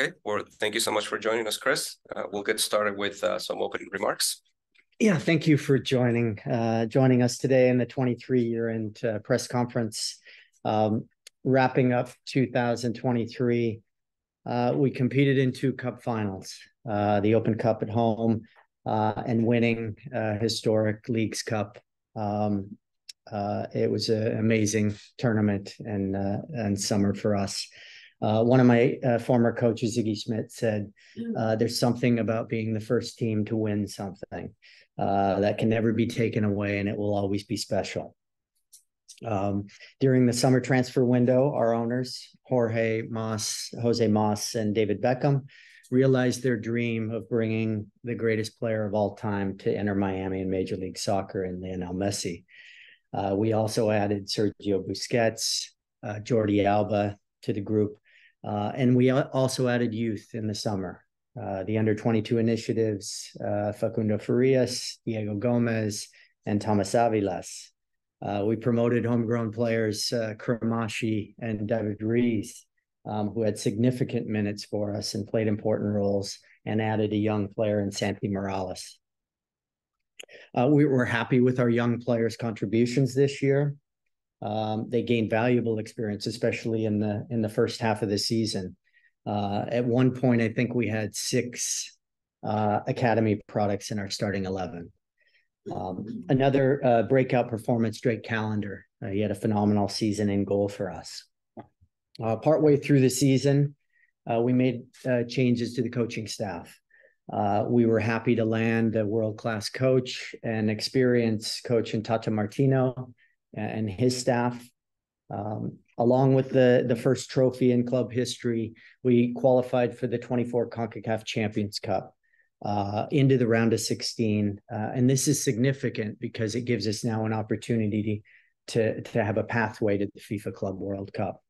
Okay, well, thank you so much for joining us, Chris. We'll get started with some opening remarks. Yeah, thank you for joining us today in the 23 year-end press conference. Wrapping up 2023, we competed in 2 cup finals, the Open Cup at home and winning historic Leagues Cup. It was an amazing tournament and summer for us. One of my former coaches, Ziggy Schmidt, said, there's something about being the first team to win something that can never be taken away, and it will always be special. During the summer transfer window, our owners, Jose Mas, and David Beckham, realized their dream of bringing the greatest player of all time to Inter Miami in Major League Soccer in Lionel Messi. We also added Sergio Busquets, Jordi Alba to the group, and we also added youth in the summer. The under-22 initiatives, Facundo Farias, Diego Gomez, and Thomas Aviles. We promoted homegrown players, Kramashi and David Ruiz, who had significant minutes for us and played important roles, and added a young player in Santi Morales. We were happy with our young players' contributions this year. They gained valuable experience, especially in the first half of the season. At one point, I think we had 6 academy products in our starting 11. Another breakout performance, Drake Callender. He had a phenomenal season in goal for us. Partway through the season, we made changes to the coaching staff. We were happy to land a world-class coach and experienced coach in Tata Martino and his staff. Along with the first trophy in club history, we qualified for the 24 CONCACAF Champions Cup into the round of 16. And this is significant because it gives us now an opportunity to have a pathway to the FIFA Club World Cup.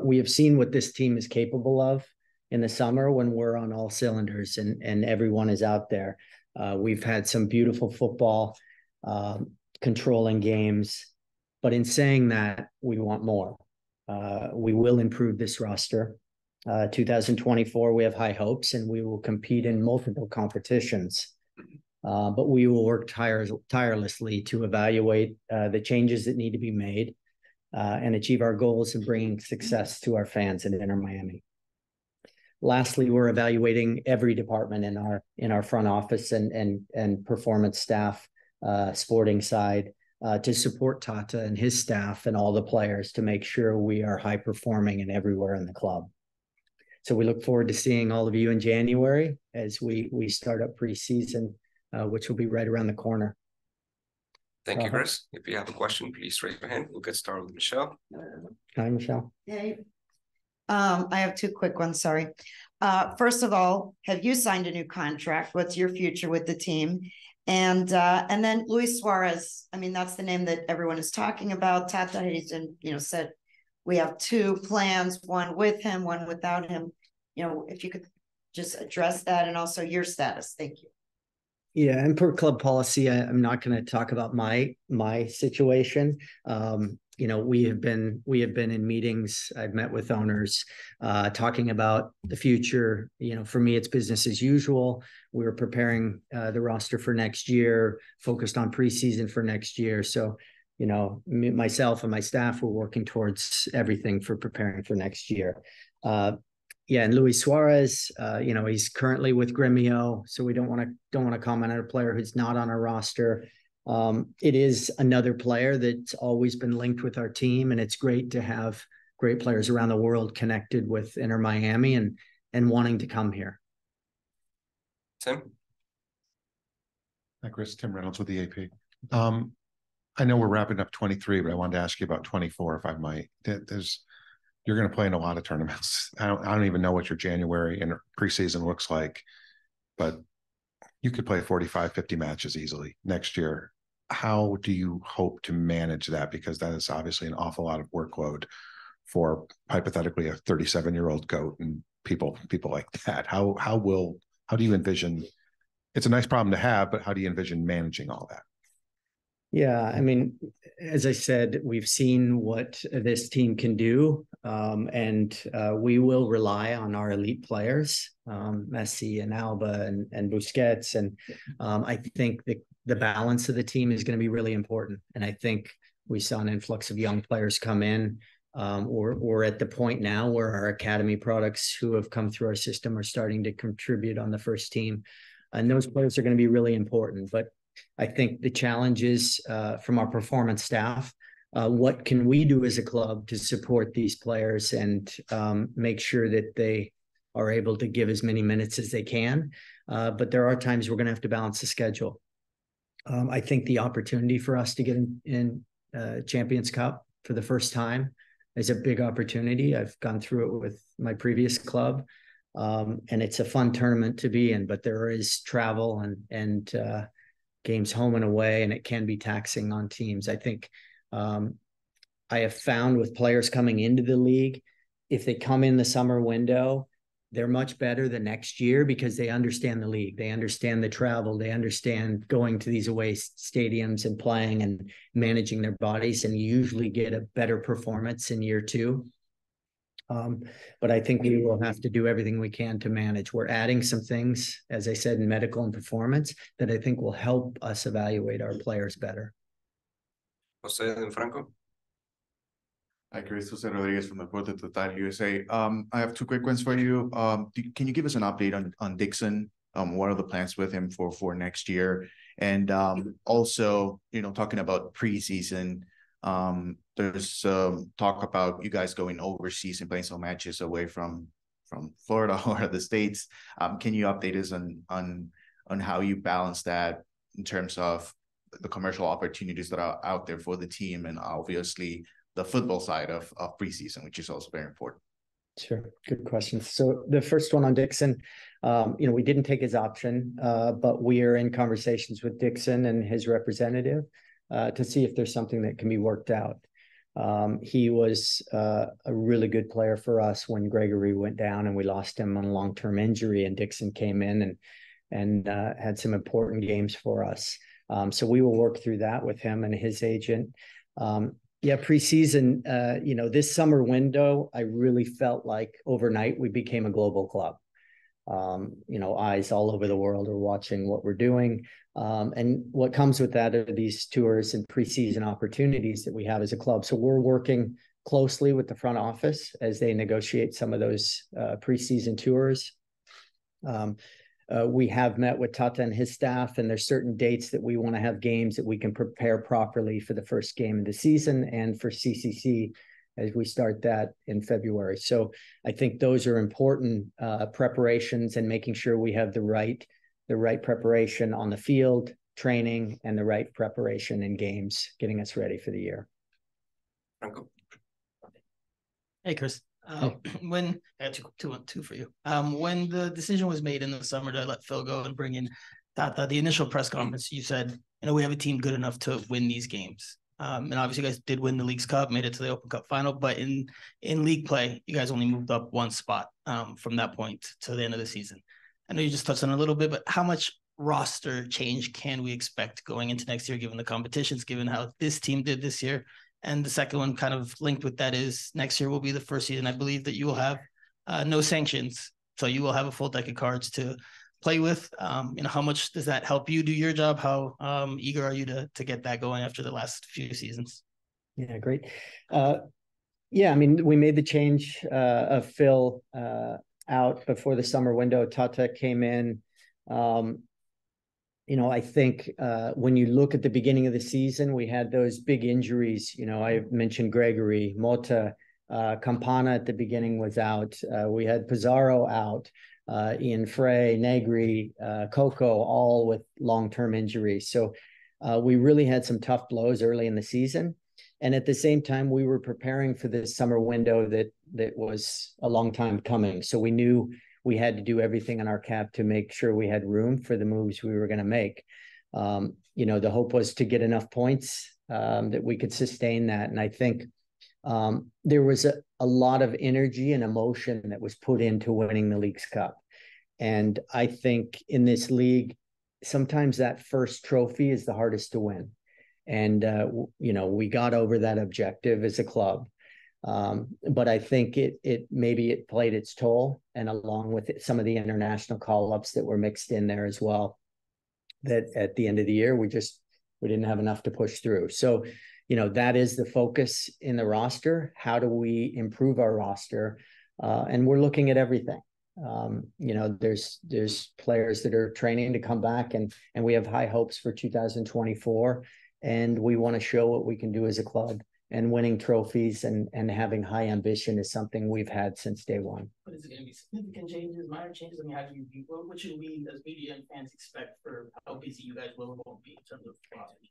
We have seen what this team is capable of in the summer when we're on all cylinders and everyone is out there. We've had some beautiful football, controlling games. But in saying that, we want more. We will improve this roster. 2024, we have high hopes, and we will compete in multiple competitions. But we will work tirelessly to evaluate the changes that need to be made and achieve our goals of bringing success to our fans in Inter Miami. Lastly, we're evaluating every department in our front office and performance staff, sporting side, to support Tata and his staff and all the players to make sure we are high performing and everywhere in the club. So we look forward to seeing all of you in January as we start up preseason, which will be right around the corner. Thank you, Chris. If you have a question, please raise your hand. We'll get started with Michelle. Hi, Michelle. Hey. I have 2 quick ones, sorry. First of all, have you signed a new contract? What's your future with the team? And then Luis Suarez, I mean, that's the name that everyone is talking about. Tata has said we have 2 plans, one with him, one without him. If you could just address that and also your status. Thank you. Yeah, and per club policy, I'm not going to talk about my situation. We have been in meetings. I've met with owners talking about the future. For me, it's business as usual. We were preparing the roster for next year, focused on preseason for next year. So, myself and my staff were working towards everything for preparing for next year. And Luis Suarez, he's currently with Gremio, so we don't want to comment on a player who's not on our roster. It is another player that's always been linked with our team, and it's great to have great players around the world connected with Inter Miami and wanting to come here. Tim? Hi, Chris. Tim Reynolds with the AP. I know we're wrapping up 23, but I wanted to ask you about 24, if I might. You're going to play in a lot of tournaments. I don't even know what your January and preseason looks like, but you could play 45, 50 matches easily next year. How do you hope to manage that? Because that is obviously an awful lot of workload for hypothetically a 37-year-old GOAT and people like that. How do you envision? It's a nice problem to have, but how do you envision managing all that? Yeah, I mean, as I said, we've seen what this team can do, and we will rely on our elite players, Messi and Alba and Busquets, and I think the balance of the team is going to be really important. And I think we saw an influx of young players come in. We're at the point now where our academy products who have come through our system are starting to contribute on the first team, and those players are going to be really important. But I think the challenge is from our performance staff. What can we do as a club to support these players and make sure that they are able to give as many minutes as they can? But there are times we're going to have to balance the schedule. I think the opportunity for us to get in Champions Cup for the first time is a big opportunity. I've gone through it with my previous club, and it's a fun tournament to be in. But there is travel and games home and away, and it can be taxing on teams. I think I have found with players coming into the league, if they come in the summer window, they're much better the next year because they understand the league. They understand the travel. They understand going to these away stadiums and playing and managing their bodies, and usually get a better performance in year two. But I think we will have to do everything we can to manage. We're adding some things, as I said, in medical and performance that I think will help us evaluate our players better. Jose and Franco. Hi, Chris. Jose Rodriguez from Deporte Total USA. I have two quick ones for you. Can you give us an update on Dixon? What are the plans with him for next year? And also, talking about preseason, there's talk about you guys going overseas and playing some matches away from Florida or the States. Can you update us on how you balance that in terms of the commercial opportunities that are out there for the team, and obviously the football side of preseason, which is also very important? Sure. Good question. So the first one on Dixon, we didn't take his option, but we are in conversations with Dixon and his representative to see if there's something that can be worked out. He was a really good player for us when Gregory went down and we lost him on a long-term injury, and Dixon came in and had some important games for us. So we will work through that with him and his agent. Preseason, this summer window, I really felt like overnight we became a global club. Eyes all over the world are watching what we're doing. And what comes with that are these tours and preseason opportunities that we have as a club. So we're working closely with the front office as they negotiate some of those preseason tours. We have met with Tata and his staff, and there's certain dates that we want to have games that we can prepare properly for the first game of the season and for CCC as we start that in February. So I think those are important preparations, and making sure we have the right preparation on the field, training, and the right preparation in games, getting us ready for the year. Franco. Hey, Chris. When I got two for you. When the decision was made in the summer to let Phil go and bring in Tata, the initial press conference, you said, we have a team good enough to win these games. And obviously you guys did win the Leagues Cup, made it to the Open Cup final, but in league play, you guys only moved up one spot from that point to the end of the season. I know you just touched on it a little bit, but how much roster change can we expect going into next year, given the competitions, given how this team did this year? And the second one kind of linked with that is next year will be the first season, I believe, that you will have no sanctions. So you will have a full deck of cards to play with. How much does that help you do your job? How eager are you to get that going after the last few seasons? Yeah, great. We made the change of Phil out before the summer window. Tata came in. I think when you look at the beginning of the season, we had those big injuries. I mentioned Gregory, Mota, Campana at the beginning was out. We had Pizarro out, Ian Frey, Negri, Coco, all with long-term injuries. So we really had some tough blows early in the season. And at the same time, we were preparing for this summer window that was a long time coming. So we knew we had to do everything in our cap to make sure we had room for the moves we were going to make. The hope was to get enough points that we could sustain that. And I think there was a lot of energy and emotion that was put into winning the Leagues Cup. And I think in this league, sometimes that first trophy is the hardest to win. And, we got over that objective as a club. But I think maybe it played its toll, and along with it, some of the international call-ups that were mixed in there as well, that at the end of the year, we didn't have enough to push through. So, that is the focus in the roster. How do we improve our roster? And we're looking at everything. There's players that are training to come back, and we have high hopes for 2024, and we want to show what we can do as a club. And winning trophies and having high ambition is something we've had since day one. But is it going to be significant changes, minor changes? I mean, what should we as media and fans expect for how busy you guys will be in terms of rosters?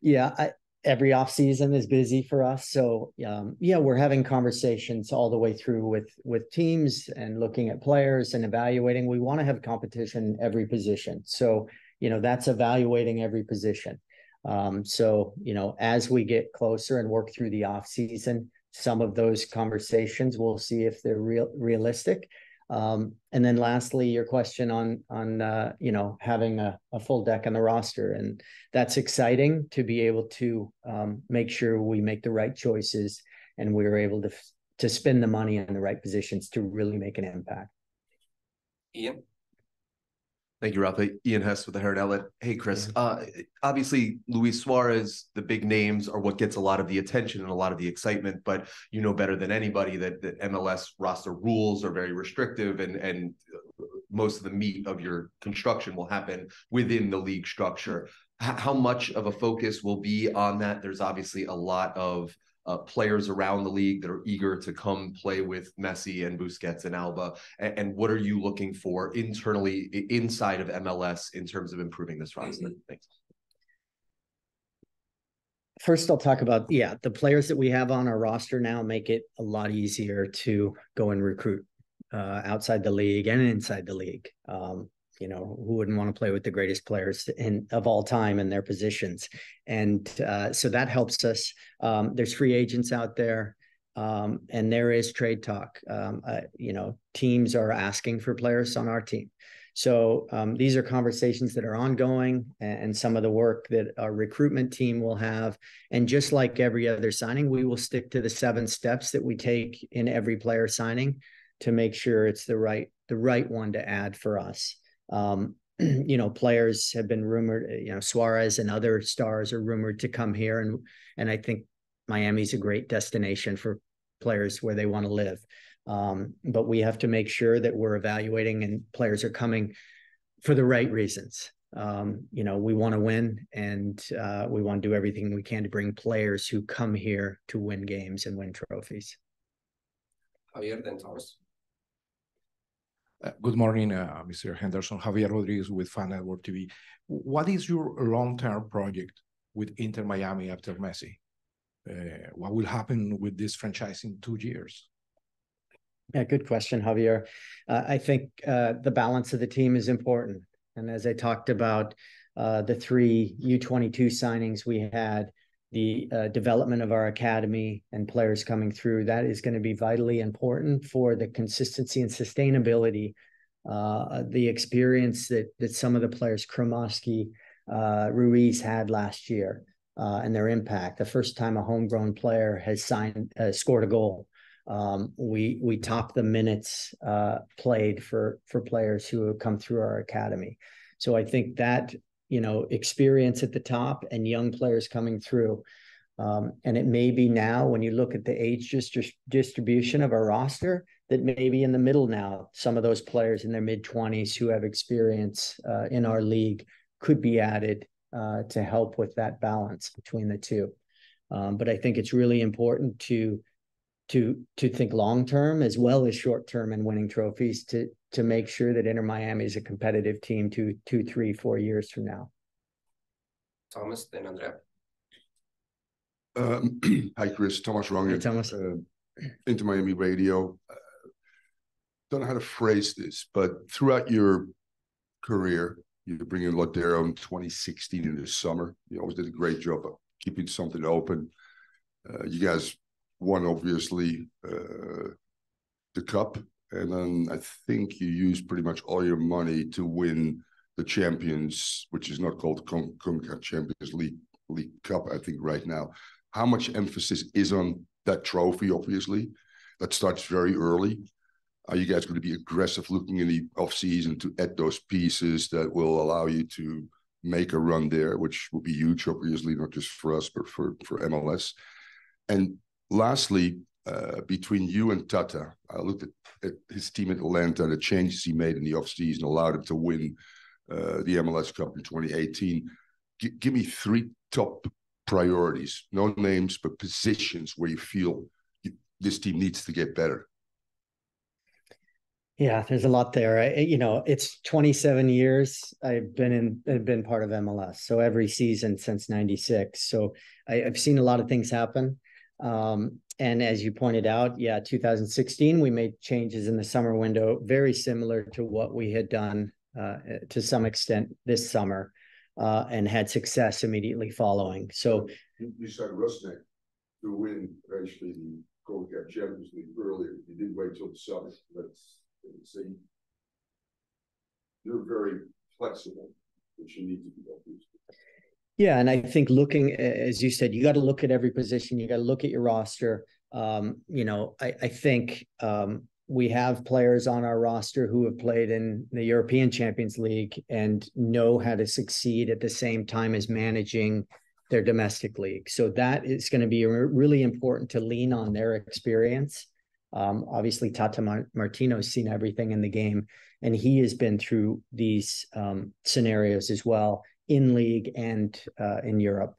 Yeah, every off season is busy for us. So we're having conversations all the way through with teams and looking at players and evaluating. We want to have competition every position. So, that's evaluating every position. As we get closer and work through the off season, some of those conversations, we'll see if they're realistic. And then lastly, your question on having a full deck on the roster, and that's exciting to be able to make sure we make the right choices and we're able to spend the money in the right positions to really make an impact. Ian? Thank you, Rafa. Ian Hess with the Herald Outlet. Hey, Chris. Obviously, Luis Suarez, the big names are what gets a lot of the attention and a lot of the excitement, but you know better than anybody that MLS roster rules are very restrictive, and most of the meat of your construction will happen within the league structure. How much of a focus will be on that? There's obviously a lot of players around the league that are eager to come play with Messi and Busquets and Alba. And what are you looking for internally inside of MLS in terms of improving this roster? Thanks. First, I'll talk about, the players that we have on our roster now make it a lot easier to go and recruit outside the league and inside the league. Who wouldn't want to play with the greatest players of all time in their positions? And so that helps us. There's free agents out there, and there is trade talk. Teams are asking for players on our team. So these are conversations that are ongoing, and some of the work that our recruitment team will have. And just like every other signing, we will stick to the 7 steps that we take in every player signing to make sure it's the right one to add for us. Players have been rumored, Suarez and other stars are rumored to come here. And I think Miami's a great destination for players where they want to live. But we have to make sure that we're evaluating and players are coming for the right reasons. We want to win, and we want to do everything we can to bring players who come here to win games and win trophies. Javier, then Thomas. Good morning, Mr. Henderson. Javier Rodriguez with Fan Network TV. What is your long-term project with Inter Miami after Messi? What will happen with this franchise in 2 years? Yeah, good question, Javier. I think the balance of the team is important. And as I talked about, the 3 U22 signings we had, the development of our academy and players coming through, that is going to be vitally important for the consistency and sustainability, the experience that some of the players, Kromoski, Ruiz had last year, and their impact. The first time a homegrown player has scored a goal. We top the minutes played for players who have come through our academy. So I think that experience at the top and young players coming through. And it may be now, when you look at the age distribution of our roster, that maybe in the middle now, some of those players in their mid-20s who have experience in our league could be added to help with that balance between the two. But I think it's really important to think long-term as well as short-term in winning trophies to make sure that Inter Miami is a competitive team 2, 3, 4 years from now. Thomas, then Andrea. Hi, Chris. Thomas Ronger. Hey, Thomas. Inter Miami Radio. Don't know how to phrase this, but throughout your career, you bring in Lodero in 2016 in the summer. You always did a great job of keeping something open. You guys won, obviously, the cup, and then I think you used pretty much all your money to win the Champions, which is not called CONCACAF Champions League League Cup, I think, right now. How much emphasis is on that trophy, obviously? That starts very early. Are you guys going to be aggressive looking in the offseason to add those pieces that will allow you to make a run there, which will be huge, obviously, not just for us, but for MLS? And lastly, between you and Tata, I looked at his team at Atlanta, the changes he made in the offseason allowed him to win the MLS Cup in 2018. Give me 3 top priorities, no names, but positions where you feel this team needs to get better. Yeah, there's a lot there. It's 27 years I've been part of MLS. So every season since 96. So I've seen a lot of things happen. And as you pointed out, 2016, we made changes in the summer window, very similar to what we had done to some extent this summer, and had success immediately following. So you said Rusnek to win eventually the CONCACAF Champions League earlier. You didn't wait till the summer. Let's see. You're very flexible, which you need to be obviously. Yeah, and I think looking, as you said, you got to look at every position. You got to look at your roster. I think we have players on our roster who have played in the European Champions League and know how to succeed at the same time as managing their domestic league. So that is going to be really important to lean on their experience. Obviously, Tata Martino's seen everything in the game, and he has been through these scenarios as well in league and in Europe.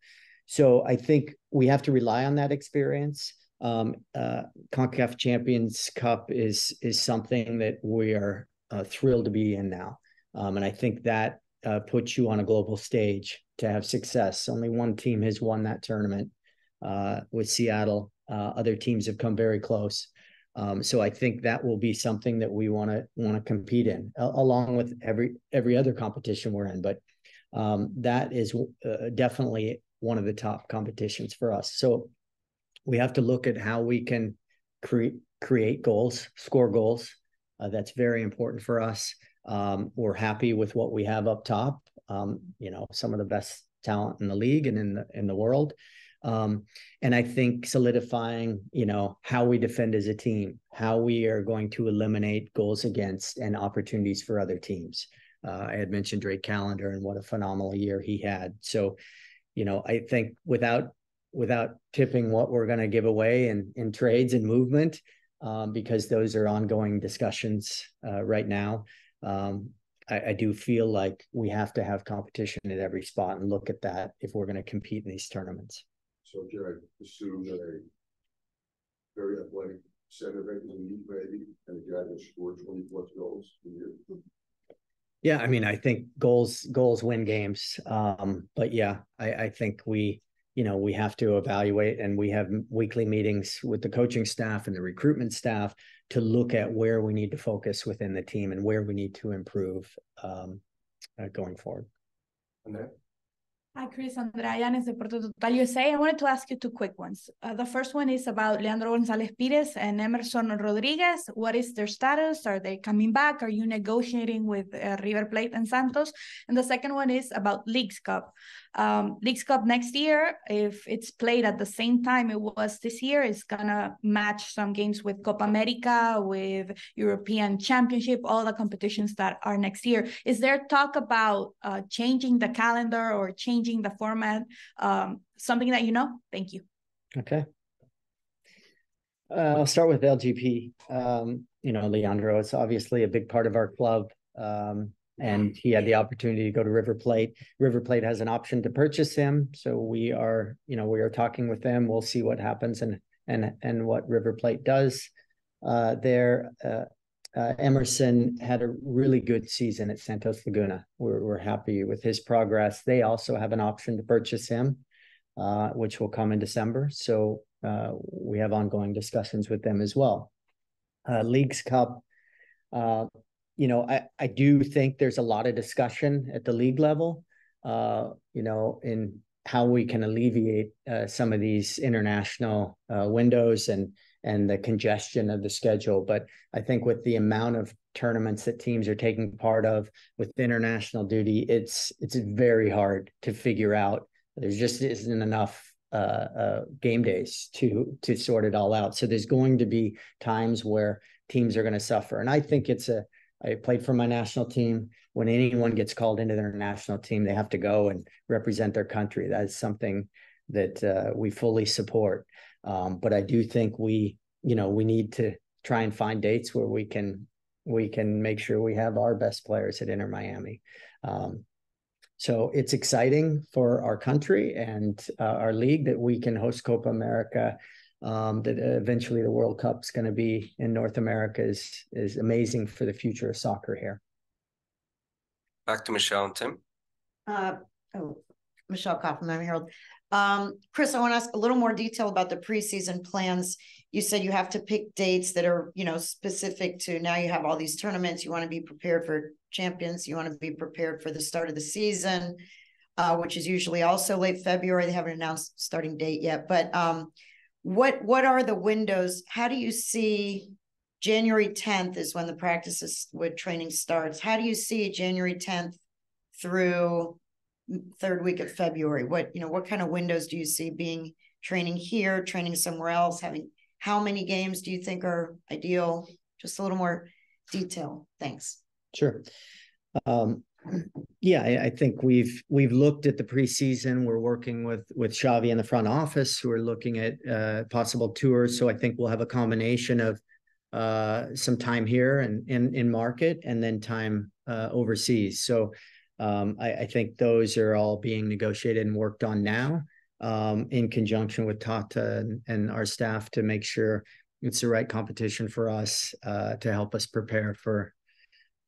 So I think we have to rely on that experience. CONCACAF Champions Cup is something that we are thrilled to be in now. And I think that puts you on a global stage to have success. Only one team has won that tournament with Seattle. Other teams have come very close. So I think that will be something that we want to compete in, along with every other competition we're in. But that is definitely one of the top competitions for us. So we have to look at how we can create goals, score goals. That's very important for us. We're happy with what we have up top. Some of the best talent in the league and in the world. And I think solidifying, how we defend as a team, how we are going to eliminate goals against and opportunities for other teams. I had mentioned Drake Callender and what a phenomenal year he had. So, I think without tipping what we're going to give away in trades and movement, because those are ongoing discussions right now. I do feel like we have to have competition at every spot and look at that if we're going to compete in these tournaments. So can I assume that a very athletic center back in the league, maybe, and a guy that scored 20+ goals a year? Yeah, I mean, I think goals win games. But yeah, I think we have to evaluate, and we have weekly meetings with the coaching staff and the recruitment staff to look at where we need to focus within the team and where we need to improve going forward. And then? Hi, Chris. Andrea Yanes, Deportes Total USA. I wanted to ask you 2 quick ones. The first one is about Leandro Gonzalez-Pires and Emerson Rodriguez. What is their status? Are they coming back? Are you negotiating with River Plate and Santos? And the second one is about Leagues Cup. Leagues Cup next year, if it's played at the same time it was this year, it's going to match some games with Copa America, with European Championship, all the competitions that are next year. Is there talk about changing the calendar or changing the format, something that you know? Thank you. Okay. I'll start with LGP. Leandro is obviously a big part of our club, and he had the opportunity to go to River Plate. River Plate has an option to purchase him, so we are talking with them. We'll see what happens and what River Plate does there. Emerson had a really good season at Santos Laguna. We're happy with his progress. They also have an option to purchase him, which will come in December. So we have ongoing discussions with them as well. Leagues Cup, I do think there's a lot of discussion at the league level, in how we can alleviate some of these international windows and the congestion of the schedule. But I think with the amount of tournaments that teams are taking part of with international duty, it's very hard to figure out There just isn't enough game days to sort it all out. So there's going to be times where teams are going to suffer. And I think I played for my national team. When anyone gets called into their national team, they have to go and represent their country. That is something that we fully support. But I do think we need to try and find dates where we can make sure we have our best players at Inter Miami. So it's exciting for our country and our league that we can host Copa America. That eventually the World Cup's going to be in North America is amazing for the future of soccer here. Back to Michelle and Tim. Michelle Kaufman, Miami Herald. Chris, I want to ask a little more detail about the preseason plans. You said you have to pick dates that are, specific to now you have all these tournaments. You want to be prepared for champions. You want to be prepared for the start of the season, which is usually also late February. They haven't announced starting date yet, but what are the windows? How do you see January 10th is when the practices with training starts. How do you see January 10th through third week of February? What kind of windows do you see being training here, training somewhere else, having how many games do you think are ideal? Just a little more detail. Thanks. Sure. Yeah, I think we've looked at the preseason. We're working with Xavi in the front office, who are looking at possible tours. So I think we'll have a combination of some time here and in market, and then time overseas. So I think those are all being negotiated and worked on now, in conjunction with Tata and our staff, to make sure it's the right competition for us, to help us prepare for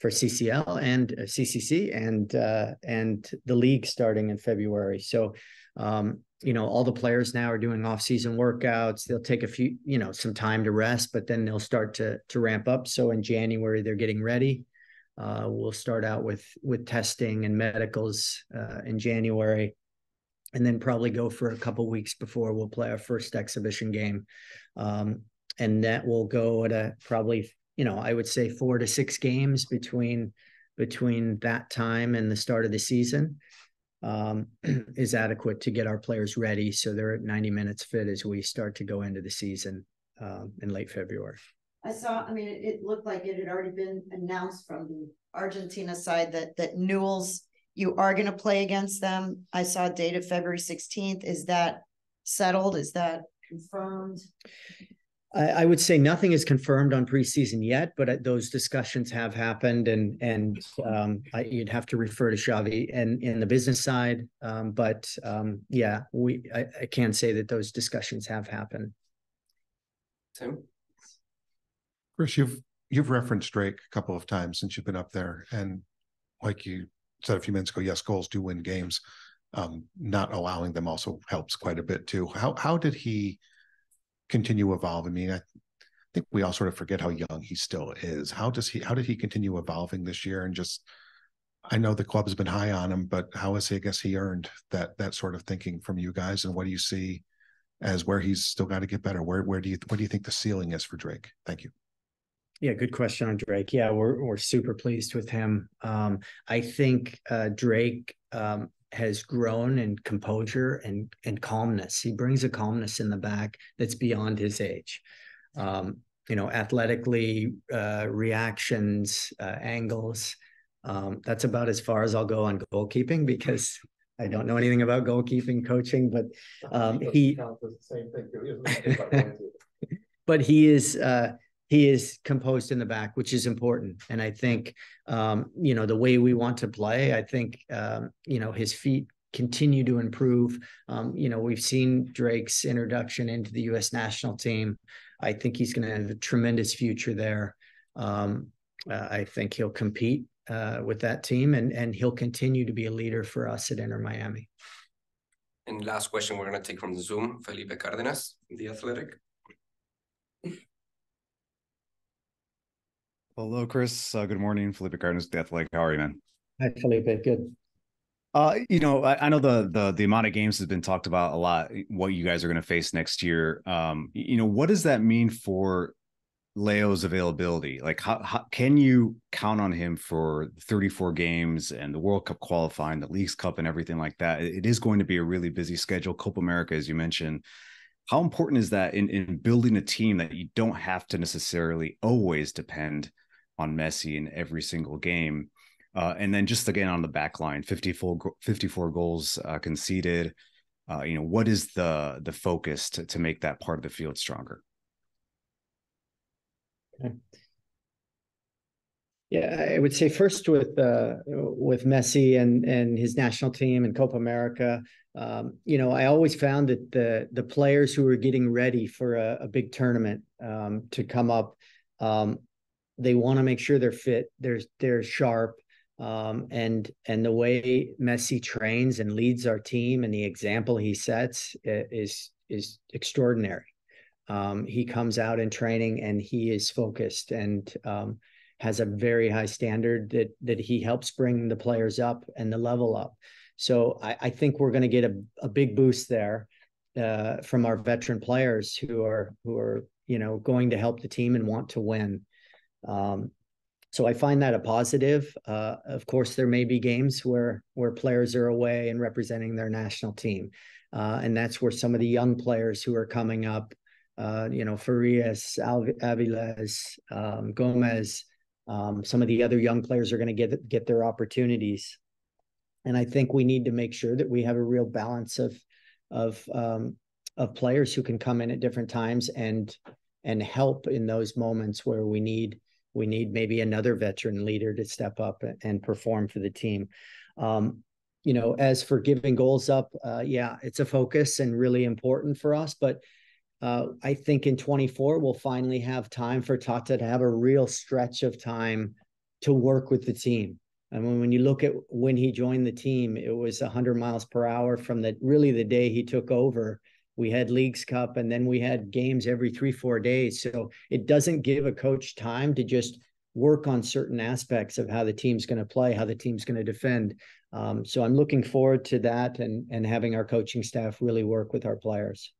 CCL and CCC and the league starting in February. So, all the players now are doing off-season workouts. They'll take some time to rest, but then they'll start to ramp up. So in January, they're getting ready. We'll start out with testing and medicals in January, and then probably go for a couple of weeks before we'll play our first exhibition game. And that will go at probably, I would say 4 to 6 games between that time and the start of the season is adequate to get our players ready. So they're at 90 minutes fit as we start to go into the season in late February. It looked like it had already been announced from the Argentina side that Newell's, you are going to play against them. I saw a date of February 16th. Is that settled? Is that confirmed? I would say nothing is confirmed on preseason yet, but those discussions have happened, and you'd have to refer to Xavi and in the business side. But I can say that those discussions have happened. Tim? Chris, you've referenced Drake a couple of times since you've been up there, and like you said a few minutes ago, yes, goals do win games. Not allowing them also helps quite a bit too. How did he continue evolving? I think we all sort of forget how young he still is. How did he continue evolving this year? And I know the club has been high on him, but how has he earned that sort of thinking from you guys? And what do you see as where he's still got to get better? Where do you think the ceiling is for Drake? Thank you. Yeah, good question on Drake. Yeah, we're super pleased with him. I think Drake has grown in composure and calmness. He brings a calmness in the back that's beyond his age. Athletically, reactions, angles. That's about as far as I'll go on goalkeeping, because I don't know anything about goalkeeping coaching, but but he is composed in the back, which is important. And I think, the way we want to play, I think, his feet continue to improve. We've seen Drake's introduction into the U.S. national team. I think he's going to have a tremendous future there. I think he'll compete with that team, and he'll continue to be a leader for us at Inter Miami. And last question we're going to take from the Zoom, Felipe Cárdenas, The Athletic. Hello, Chris. Good morning. Felipe Cárdenas, The Athletic. How are you, man? Hi, Felipe. Good. I know the amount of games has been talked about a lot, what you guys are going to face next year. What does that mean for Leo's availability? Like, how can you count on him for 34 games and the World Cup qualifying, the Leagues Cup, and everything like that? It is going to be a really busy schedule. Copa America, as you mentioned. How important is that in building a team that you don't have to necessarily always depend on Messi in every single game? And then just again on the back line, 54 goals conceded. What is the focus to make that part of the field stronger? Okay. Yeah, I would say first with Messi and his national team and Copa America, I always found that the players who were getting ready for a big tournament to come up, they want to make sure they're fit, they're sharp, and the way Messi trains and leads our team and the example he sets is extraordinary. He comes out in training and he is focused and has a very high standard that he helps bring the players up and the level up. So I think we're going to get a big boost there from our veteran players who are going to help the team and want to win. So I find that a positive. Of course, there may be games where players are away and representing their national team, and that's where some of the young players who are coming up, Farias, Aviles, Gomez, some of the other young players are going to get their opportunities. And I think we need to make sure that we have a real balance of players who can come in at different times and help in those moments where we need maybe another veteran leader to step up and perform for the team. As for giving goals up, it's a focus and really important for us, but I think in 24, we'll finally have time for Tata to have a real stretch of time to work with the team. I mean, when you look at when he joined the team, it was 100 miles per hour from the day he took over. We had Leagues Cup and then we had games every 3-4 days. So it doesn't give a coach time to just work on certain aspects of how the team's going to play, how the team's going to defend. So I'm looking forward to that and having our coaching staff really work with our players.